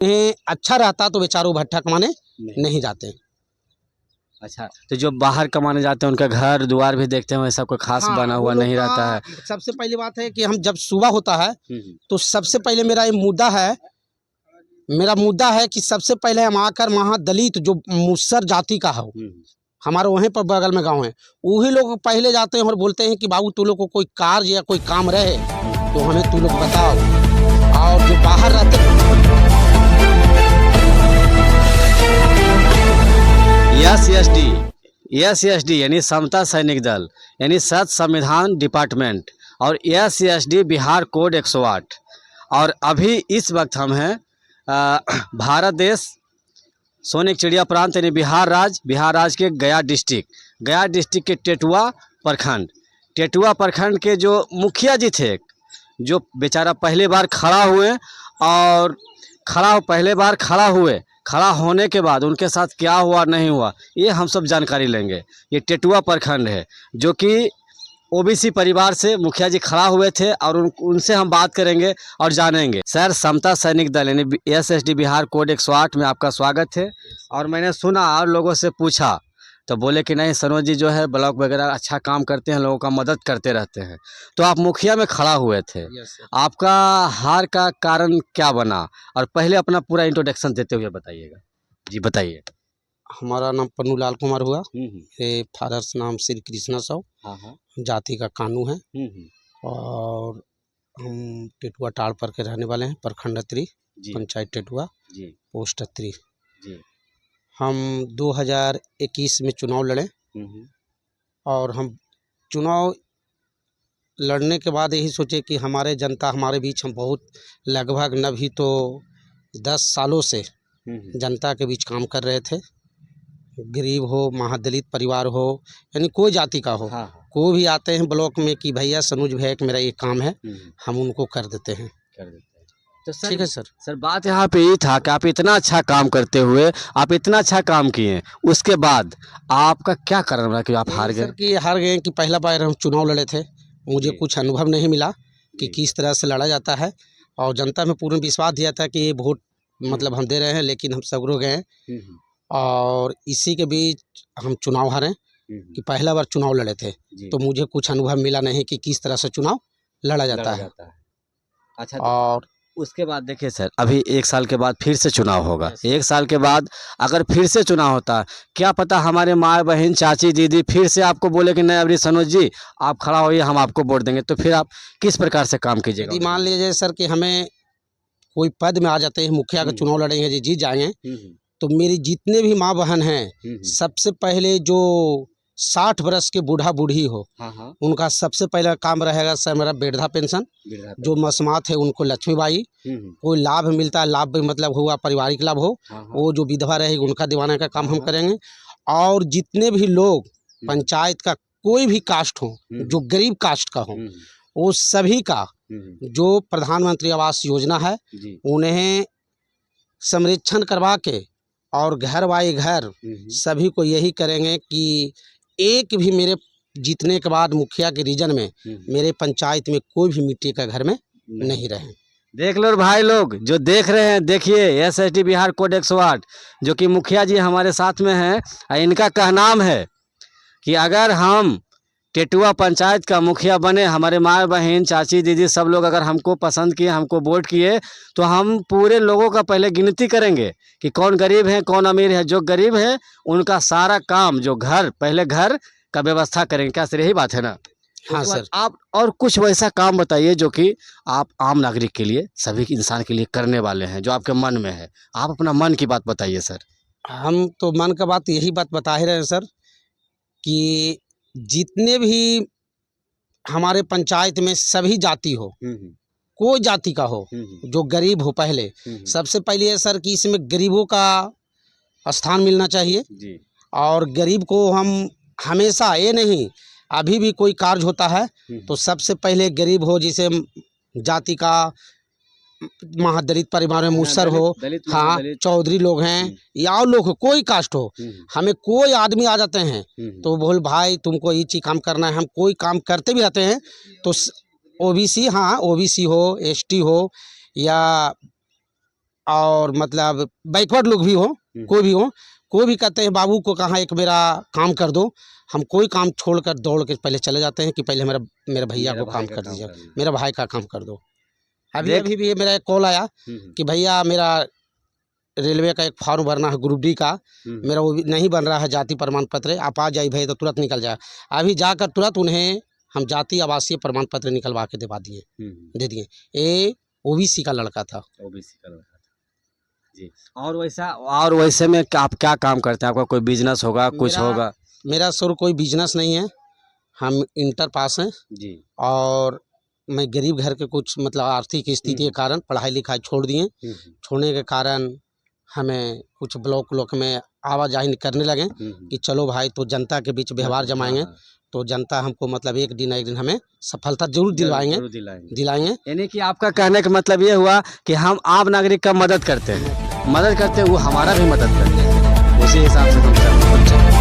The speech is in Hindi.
अच्छा रहता तो बेचारों भट्ठा कमाने नहीं जाते। अच्छा, तो जो बाहर कमाने जाते हैं उनका घर द्वार भी देखते हैं वैसा कोई खास हाँ, बना वो हुआ लोग नहीं का रहता है। सबसे पहली बात है कि हम जब सुबह होता है तो सबसे पहले मेरा मुद्दा है कि सबसे पहले हम आकर वहाँ दलित जो मुसर जाति का हो, हमारे वहीं पर बगल में गांव है, वही लोग पहले जाते हैं और बोलते हैं कि बाबू तू लोग को कोई कार्य या कोई काम रहे तो हमें तू लोग बताओ। और जो बाहर रहते हैं एससीएसडी यानी समता सैनिक दल यानी सत संविधान डिपार्टमेंट और एससीएसडी बिहार कोड 108। और अभी इस वक्त हम हैं भारत देश सोने चिड़िया प्रांत यानी बिहार राज्य के गया डिस्ट्रिक्ट के टेटुआ प्रखंड के जो मुखिया जी थे, जो बेचारा पहले बार खड़ा होने के बाद उनके साथ क्या हुआ नहीं हुआ ये हम सब जानकारी लेंगे। ये टेटुआ प्रखंड है जो कि ओबीसी परिवार से मुखिया जी खड़ा हुए थे और उनसे हम बात करेंगे और जानेंगे। सर, समता सैनिक दल यानी एसएसडी बिहार कोड 108 में आपका स्वागत है। और मैंने सुना और लोगों से पूछा तो बोले कि नहीं सनोज जी जो है ब्लॉक वगैरह अच्छा काम करते हैं, लोगों का मदद करते रहते हैं। तो आप मुखिया में खड़ा हुए थे, आपका हार का कारण क्या बना? और पहले अपना पूरा इंट्रोडक्शन देते हुए बताइएगा। जी बताइए। हमारा नाम पन्नू लाल कुमार हुआ, फादर्स नाम श्री कृष्णा साहू, जाति का कानू है और हम टेटुआ टाड़ पर के रहने वाले हैं, प्रखंड अत्री, पंचायत टेटुआ, पोस्ट अत्री। हम 2021 में चुनाव लड़े और हम चुनाव लड़ने के बाद यही सोचे कि हमारे जनता हमारे बीच, हम बहुत लगभग न भी तो 10 सालों से जनता के बीच काम कर रहे थे। गरीब हो, महादलित परिवार हो, यानी कोई जाति का हो, कोई भी आते हैं ब्लॉक में कि भैया सनोज भैया कि मेरा ये काम है, हम उनको कर देते हैं। तो सर, ठीक है सर बात यहाँ पे ये था कि आप इतना अच्छा काम करते हुए आप इतना अच्छा काम किए, उसके बाद आपका क्या कारण रहा कि आप हार गए? सर कि हार गए कि पहला बार हम चुनाव लड़े थे, मुझे कुछ अनुभव नहीं मिला कि किस तरह से लड़ा जाता है और जनता में पूर्ण विश्वास दिया था कि ये वोट मतलब हम दे रहे हैं, लेकिन हम सगरो गए और इसी के बीच हम चुनाव हारे कि पहला बार चुनाव लड़े थे तो मुझे कुछ अनुभव मिला नहीं कि किस तरह से चुनाव लड़ा जाता है। अच्छा, और उसके बाद देखिए सर, अभी 1 साल के बाद फिर से चुनाव होगा। 1 साल के बाद अगर फिर से चुनाव होता, क्या पता हमारे माँ बहन चाची दीदी फिर से आपको बोले कि नहीं अभी सनोज जी आप खड़ा होइए, हम आपको वोट देंगे, तो फिर आप किस प्रकार से काम कीजिएगा? यदि मान लीजिए सर कि हमें कोई पद में आ जाते हैं, मुखिया का चुनाव लड़ेंगे, जी जीत जाएंगे, तो मेरी जितने भी माँ बहन हैं, सबसे पहले जो 60 वर्ष के बूढ़ा बूढ़ी हो, उनका सबसे पहला काम रहेगा सर मेरा वृद्धा पेंशन, जो मसमात है उनको लक्ष्मीबाई, कोई लाभ मिलता है, लाभ मतलब हुआ पारिवारिक लाभ हो, वो जो विधवा रहेगी उनका दिवाने का काम हम करेंगे। और जितने भी लोग पंचायत का कोई भी कास्ट हो, जो गरीब कास्ट का हो, वो सभी का जो प्रधानमंत्री आवास योजना है उन्हें संरक्षण करवा के और घर बाई घर सभी को यही करेंगे कि एक भी मेरे जीतने के बाद मुखिया के रीजन में मेरे पंचायत में कोई भी मिट्टी का घर में नहीं रहे। देख लो भाई लोग जो देख रहे हैं, देखिए एसएसडी बिहार कोड 108 जो कि मुखिया जी हमारे साथ में हैं, इनका कहनाम है कि अगर हम टेटुआ पंचायत का मुखिया बने, हमारे माँ बहन चाची दीदी सब लोग अगर हमको पसंद किए, हमको वोट किए, तो हम पूरे लोगों का पहले गिनती करेंगे कि कौन गरीब है कौन अमीर है। जो गरीब है उनका सारा काम, जो पहले घर का व्यवस्था करेंगे। क्या सर यही बात है ना? हाँ सर। आप और कुछ वैसा काम बताइए जो कि आप आम नागरिक के लिए, सभी इंसान के लिए करने वाले हैं, जो आपके मन में है। आप अपना मन की बात बताइए सर। हम तो मन का बात यही बात बता ही रहे हैं सर कि जितने भी हमारे पंचायत में सभी जाति हो, कोई जाति का हो, जो गरीब हो, पहले सबसे पहले है सर कि इसमें गरीबों का स्थान मिलना चाहिए। और गरीब को हम हमेशा, ये नहीं अभी भी कोई कार्य होता है तो सबसे पहले गरीब हो, जिसे जाति का महादलित परिवार में मुसर हो, हाँ चौधरी लोग हैं या और लोग हो, कोई कास्ट हो, हमें कोई आदमी आ जाते हैं तो बोल भाई तुमको ये चीज काम करना है, हम कोई काम करते भी रहते हैं तो ओबीसी, हाँ ओबीसी हो, एसटी हो या और मतलब बैकवर्ड लोग भी हो, कोई भी हो, कोई भी कहते हैं बाबू को कहाँ एक मेरा काम कर दो, हम कोई काम छोड़कर दौड़ के पहले चले जाते हैं कि पहले मेरे भैया को काम कर दीजिए, मेरा भाई का काम कर दो। अभी देख- अभी भी मेरा एक कॉल आया कि भैया मेरा रेलवे का एक फॉर्म भरना है ग्रुप डी का, मेरा वो भी नहीं बन रहा है जाति प्रमाण पत्र, आप आ जाइए भैया तो तुरंत निकल जाए। अभी जाकर तुरंत उन्हें हम जाति आवासीय प्रमाण पत्र निकलवा के दे दिए। ये ओबीसी का लड़का था। ओबीसी का लड़का था जी। और वैसे में आप क्या काम करते हैं? आपका कोई बिजनेस होगा, कुछ मेरा- होगा? मेरा सर कोई बिजनेस नहीं है, हम इंटर पास हैं जी। और मैं गरीब घर के कुछ मतलब आर्थिक स्थिति के कारण पढ़ाई लिखाई छोड़ दिए। छोड़ने के कारण हमें कुछ ब्लॉक में आवाजाही करने लगे कि चलो भाई तो जनता के बीच व्यवहार जमाएंगे, तो जनता हमको मतलब एक दिन हमें सफलता जरूर दिलाएंगे। यानी कि आपका कहने का मतलब ये हुआ कि हम आम नागरिक का मदद करते हैं, वो हमारा भी मदद करते हैं, उसी हिसाब से हम चलते हैं।